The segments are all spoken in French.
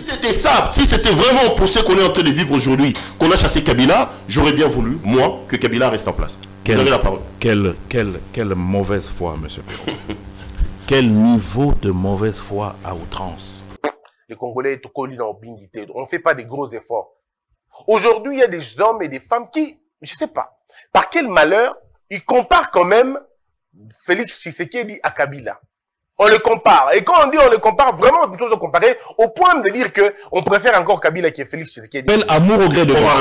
c'était ça, si c'était vraiment pour ce qu'on est en train de vivre aujourd'hui, qu'on a chassé Kabila, j'aurais bien voulu, moi, que Kabila reste en place. Vous avez la parole. Quelle mauvaise foi, M. Perrault. Quel niveau de mauvaise foi à outrance. Les Congolais sont collés dans l'obinité. On ne fait pas des gros efforts. Aujourd'hui, il y a des hommes et des femmes qui, je ne sais pas, par quel malheur, ils comparent quand même Félix Tshisekedi à Kabila. On le compare. Et quand on dit on le compare, vraiment, on peut se comparer au point de dire qu'on préfère encore Kabila qui est Félix Tshisekedi. Quel amour au gré de on va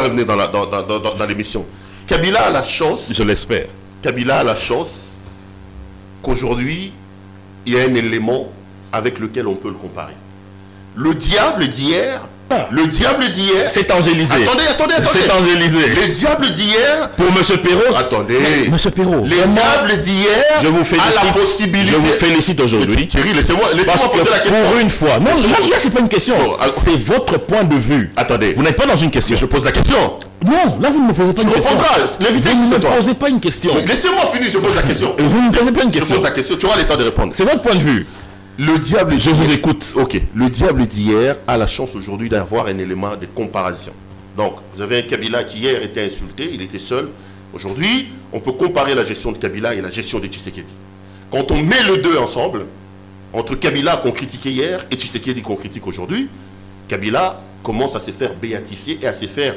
revenir dans l'émission. Kabila a la chance. Je l'espère. Kabila a la chance qu'aujourd'hui, il y a un élément avec lequel on peut le comparer. Le diable d'hier. Le diable d'hier. C'est angélisé. Attendez. C'est angélisé. Le diable d'hier. Pour M. Perrault. Attendez. M. Perrault. Le diable d'hier. Je vous félicite. A la possibilité. Je vous félicite aujourd'hui. Thierry, laissez-moi poser la question. Pour une fois. Non, là, c'est pas une question. C'est votre point de vue. Attendez. Vous n'êtes pas dans une question. Mais je pose la question. Non, là, vous ne me posez pas une question. Vous ne me posez pas une question. Laissez-moi finir, je pose la question. Vous ne me posez pas une question. Je pose la question. Tu auras le temps de répondre. C'est votre point de vue. Le diable. Je vous écoute. Ok. Le diable d'hier a la chance aujourd'hui d'avoir un élément de comparaison. Donc, vous avez un Kabila qui hier était insulté, il était seul. Aujourd'hui, on peut comparer la gestion de Kabila et la gestion de Tshisekedi. Quand on met les deux ensemble, entre Kabila qu'on critiquait hier et Tshisekedi qu'on critique aujourd'hui, Kabila commence à se faire béatifier et à se faire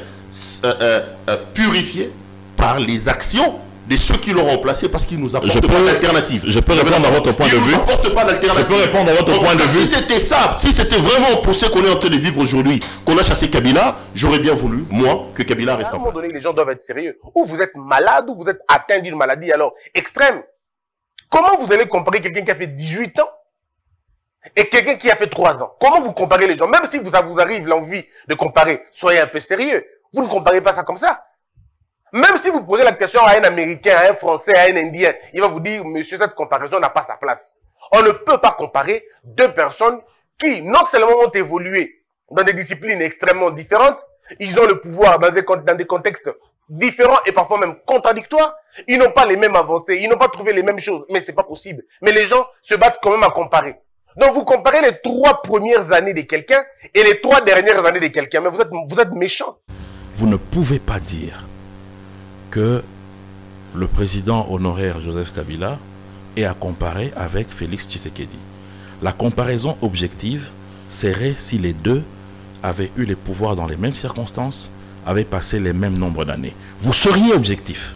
purifier par les actions de ceux qui l'ont remplacé parce qu'ils nous apportent pas d'alternative. Je peux répondre à votre point de vue. Je peux répondre à votre point de vue. Si c'était ça, si c'était vraiment pour ce qu'on est en train de vivre aujourd'hui, qu'on a chassé Kabila, j'aurais bien voulu, moi, que Kabila reste en place. À un moment donné, les gens doivent être sérieux. Ou vous êtes malade, ou vous êtes atteint d'une maladie alors extrême. Comment vous allez comparer quelqu'un qui a fait 18 ans et quelqu'un qui a fait 3 ans? Comment vous comparez les gens? Même si ça vous arrive l'envie de comparer, soyez un peu sérieux. Vous ne comparez pas ça comme ça. Même si vous posez la question à un Américain, à un Français, à un Indien, il va vous dire, monsieur, cette comparaison n'a pas sa place. On ne peut pas comparer deux personnes qui, non seulement ont évolué dans des disciplines extrêmement différentes, ils ont le pouvoir dans des contextes différents et parfois même contradictoires, ils n'ont pas les mêmes avancées, ils n'ont pas trouvé les mêmes choses, mais c'est pas possible. Mais les gens se battent quand même à comparer. Donc vous comparez les 3 premières années de quelqu'un et les 3 dernières années de quelqu'un, mais vous êtes méchant. Vous ne pouvez pas dire que le président honoraire Joseph Kabila est à comparer avec Félix Tshisekedi. La comparaison objective serait si les deux avaient eu les pouvoirs dans les mêmes circonstances, avaient passé les mêmes nombres d'années. Vous seriez objectif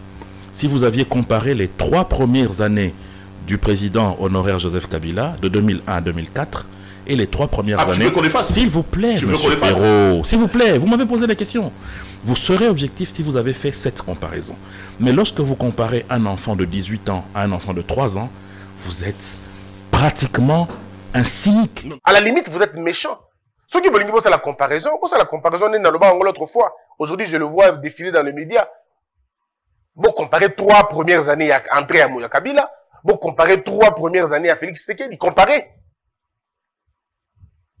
si vous aviez comparé les 3 premières années du président honoraire Joseph Kabila de 2001 à 2004 et les 3 premières années. S'il vous plaît, M. Perrault, s'il vous plaît, vous m'avez posé la question. Vous serez objectif si vous avez fait cette comparaison. Mais lorsque vous comparez un enfant de 18 ans à un enfant de 3 ans, vous êtes pratiquement un cynique. À la limite, vous êtes méchant. Ceux qui veulent c'est la comparaison. C'est la comparaison n'est dans le bas l'autre fois. Aujourd'hui, je le vois défiler dans les médias. Bon, comparer 3 premières années à André Amouya Kabila. Bon, comparer 3 premières années à Félix Tshisekedi. Comparer.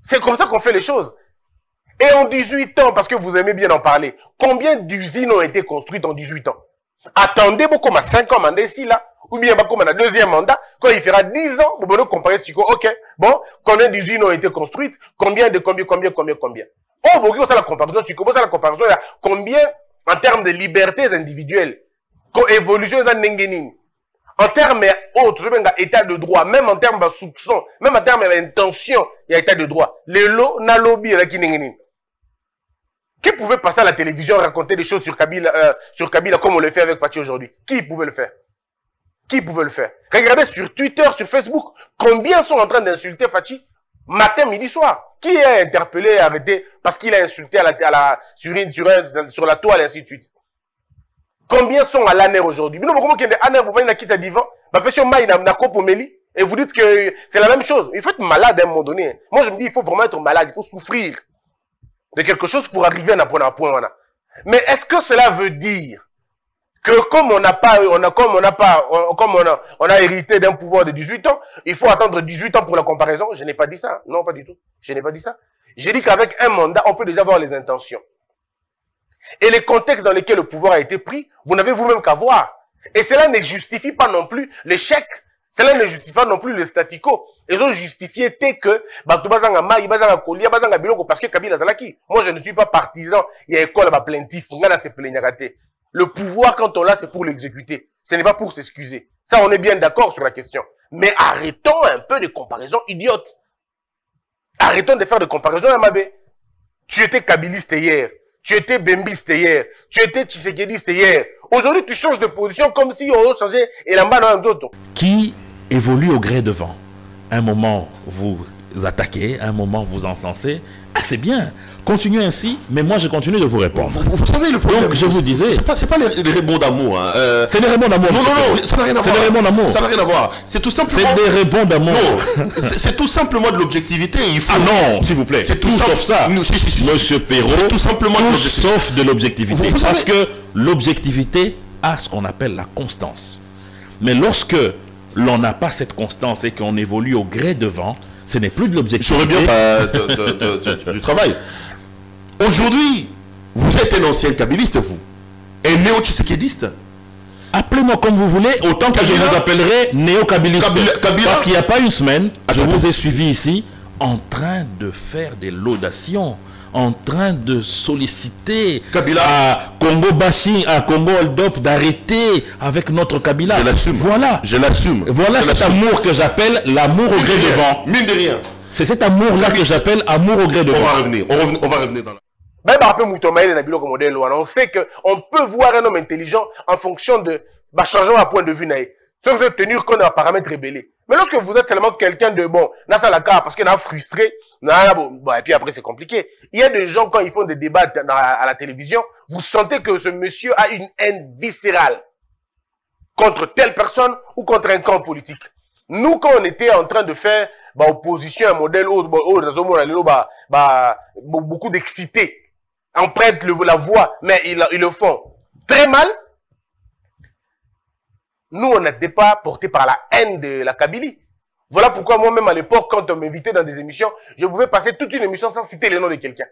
C'est comme ça qu'on fait les choses. Et en 18 ans, parce que vous aimez bien en parler, combien d'usines ont été construites en 18 ans? Attendez beaucoup à 5 ans, mandat ici, là, ou bien comme un deuxième mandat, quand il fera 10 ans, vous pouvez comparer si, ok, bon, combien d'usines ont été construites, combien. Oh, vous voyez ça la comparaison, tu commences à la comparaison, combien en termes de libertés individuelles, évolution dans Nengenin, en termes autres, état de droit, même en termes de soupçon, même en termes d'intention, il y a état de droit. Les lots, na lobby, avec Nengenin. Qui pouvait passer à la télévision raconter des choses sur Kabila comme on le fait avec Fachi aujourd'hui? Qui pouvait le faire? Qui pouvait le faire? Regardez sur Twitter, sur Facebook, combien sont en train d'insulter Fachi matin, midi, soir. Qui est interpellé, arrêté parce qu'il a insulté sur la toile et ainsi de suite? Combien sont à l'ANER aujourd'hui? Et vous dites que c'est la même chose. Il faut être malade à un moment donné. Moi, je me dis, il faut vraiment être malade, il faut souffrir de quelque chose pour arriver à un point. Mais est-ce que cela veut dire que comme on a hérité d'un pouvoir de 18 ans, il faut attendre 18 ans pour la comparaison? Je n'ai pas dit ça. Non, pas du tout. Je n'ai pas dit ça. J'ai dit qu'avec un mandat, on peut déjà voir les intentions. Et les contextes dans lesquels le pouvoir a été pris, vous n'avez vous-même qu'à voir. Et cela ne justifie pas non plus l'échec Cela ne justifie pas non plus le statu quo. Ils ont justifié que parce que Kabila Zalaki. Moi, je ne suis pas partisan. Il y a école à plaintif. Le pouvoir, quand on l'a, c'est pour l'exécuter. Ce n'est pas pour s'excuser. Ça, on est bien d'accord sur la question. Mais arrêtons un peu de comparaisons idiotes. Arrêtons de faire de comparaisons, Amabé. Tu étais kabiliste hier. Tu étais bembiste hier. Tu étais tshisekediste hier. Aujourd'hui, tu changes de position comme si on changeait et là-bas dans d'autres. Qui évolue au gré de vent. Un moment, vous attaquez, un moment, vous encensez. Ah, c'est bien. Continuez ainsi, mais moi, je continue de vous répondre. Vous savez, le problème... Donc, je vous disais... C'est pas les rebonds d'amour. Hein. C'est des rebonds d'amour. Non, ça n'a rien à voir. C'est des rebonds d'amour. Ça n'a rien à voir. C'est tout simplement... C'est des rebonds d'amour. Non, c'est tout simplement de l'objectivité. Ah non, s'il vous plaît. C'est tout sauf ça. Monsieur Perrault, tout simplement tout sauf de l'objectivité. Parce que l'objectivité a ce qu'on appelle la constance. Mais lorsque l'on n'a pas cette constance et qu'on évolue au gré de vent, ce n'est plus de l'objectivité. J'aurais bien du travail. Aujourd'hui, vous êtes un ancien kabiliste, vous. Un néo-tshisekédiste. Appelez-moi comme vous voulez, autant que je vous appellerai néo-kabiliste. Parce qu'il n'y a pas une semaine, je vous ai suivi ici en train de faire des laudations, en train de solliciter Kabila. À Congo Bashi, à Congo Hold-up d'arrêter avec notre Kabila. Je l'assume. Voilà. Je l'assume. Voilà cet amour que j'appelle l'amour au gré de vent. Mine de rien. C'est cet amour-là que j'appelle amour au gré de vent. On va revenir dans la... On sait qu'on peut voir un homme intelligent en fonction de changement à point de vue. Sauf que tenir compte d'un paramètre rébellé. Mais lorsque vous êtes seulement quelqu'un de bon, parce qu'il a frustré, et puis après c'est compliqué. Il y a des gens, quand ils font des débats à la télévision, vous sentez que ce monsieur a une haine viscérale contre telle personne ou contre un camp politique. Nous, quand on était en train de faire opposition à un modèle beaucoup d'excités, on prête la voix, mais ils le font très mal. Nous, on n'était pas portés par la haine de la Kabylie. Voilà pourquoi moi-même, à l'époque, quand on m'invitait dans des émissions, je pouvais passer toute une émission sans citer le nom de quelqu'un.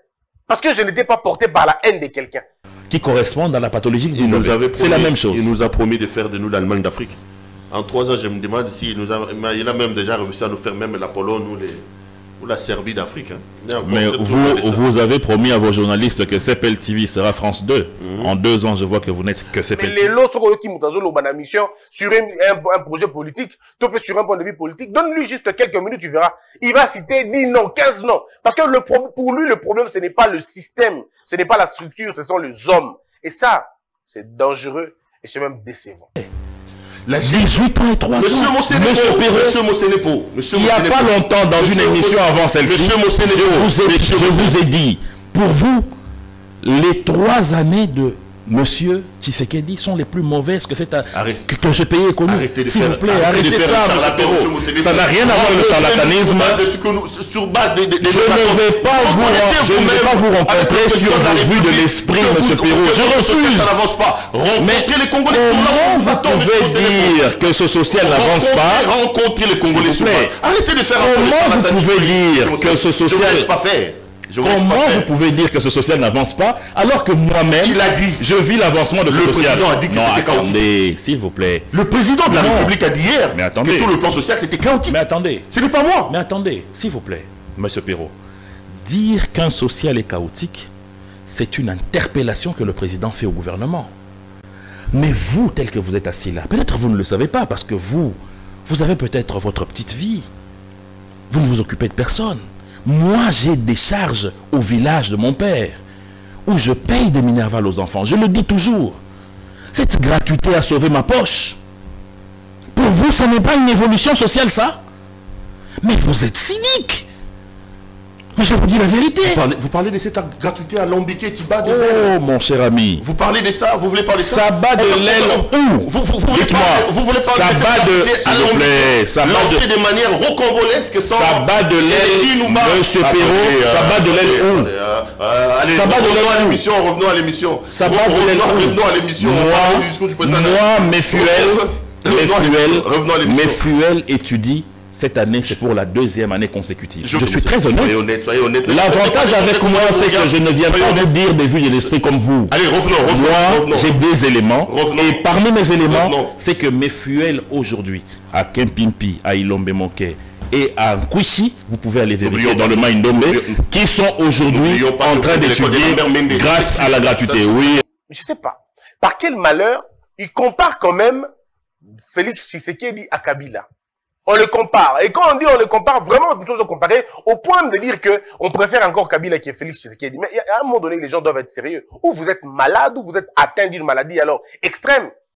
Parce que je n'étais pas porté par la haine de quelqu'un. Qui correspond à la pathologie que vous avez. C'est la même chose. Il nous a promis de faire de nous l'Allemagne d'Afrique. En 3 ans, je me demande s'il il a même déjà réussi à nous faire même la Pologne ou la Serbie d'Afrique. Hein. Mais vous avez promis à vos journalistes que CPL TV sera France 2. En 2 ans, je vois que vous n'êtes que CPL TV. Mais les lots qui m'ont mission sur un projet politique, sur un point de vue politique, donne-lui juste quelques minutes, tu verras. Il va citer 10 noms, 15 noms. Parce que pour lui, le problème, ce n'est pas le système, ce n'est pas la structure, ce sont les hommes. Et ça, c'est dangereux et c'est même décevant. 18 ans et 3 ans. Monsieur Mossénépo. Il n'y a pas longtemps, dans une émission avant celle-ci, je vous ai dit, pour vous, les 3 années de Monsieur Tshisekedi sont les plus mauvaises que ce pays ait connu. S'il vous plaît, arrêtez ça, ça n'a rien à voir avec le charlatanisme. Je ne vais pas vous rencontrer sur vos vues de l'esprit, Monsieur Perrault. Je refuse. Mais comment vous pouvez dire que ce social n'avance pas? Rencontrer les Congolais. Arrêtez de faire. Comment vous pouvez dire que ce social... Comment vous pouvez dire que ce social n'avance pas alors que moi-même, je vis l'avancement de ce social? Le président a dit que c'était chaotique. Attendez, s'il vous plaît. Le président de la République a dit hier que sur le plan social, c'était chaotique. Mais attendez. Ce n'est pas moi. Mais attendez, s'il vous plaît, Monsieur Perrault. Dire qu'un social est chaotique, c'est une interpellation que le président fait au gouvernement. Mais vous, tel que vous êtes assis là, peut-être vous ne le savez pas parce que vous avez peut-être votre petite vie. Vous ne vous occupez de personne. Moi, j'ai des charges au village de mon père, où je paye des minervales aux enfants. Je le dis toujours. Cette gratuité a sauvé ma poche. Pour vous, ce n'est pas une évolution sociale, ça? Mais vous êtes cynique. Mais je vous dis la vérité. Vous parlez de cette gratuité alambiquée qui bat des ailes. Oh, mon cher ami. Vous parlez de ça? Vous voulez parler de ça? Ça bat de l'aile où? Vous voulez parler de cette gratuité alambiquée lancée de manière rocambolesque sans... Ça bat de l'aile, Monsieur Perrault. Ça bat de l'aile où? Allez, revenons à l'émission. Ça bat de l'aile où? Revenons à l'émission. Moi, Méfuel étudie Cette année, c'est pour la 2e année consécutive. Je suis très Soyez honnête. honnête. L'avantage avec moi, c'est que je ne viens pas vous dire des vues et l'esprit comme vous. Allez, revenons. Moi, j'ai des éléments. Et parmi mes éléments, c'est que mes fuels aujourd'hui, à Kempimpi, à Ilombe Moke et à Nkwishi, vous pouvez aller vérifier dans le Maïndombe, qui sont aujourd'hui en train d'étudier grâce à la gratuité. Oui. Je ne sais pas. Par quel malheur, il compare quand même Félix Tshisekedi à Kabila. On le compare. Et quand on dit on le compare, vraiment, on peut toujours comparer au point de dire qu'on préfère encore Kabila qui est Félix Tshisekedi. Mais à un moment donné, les gens doivent être sérieux. Ou vous êtes malade, ou vous êtes atteint d'une maladie alors extrême.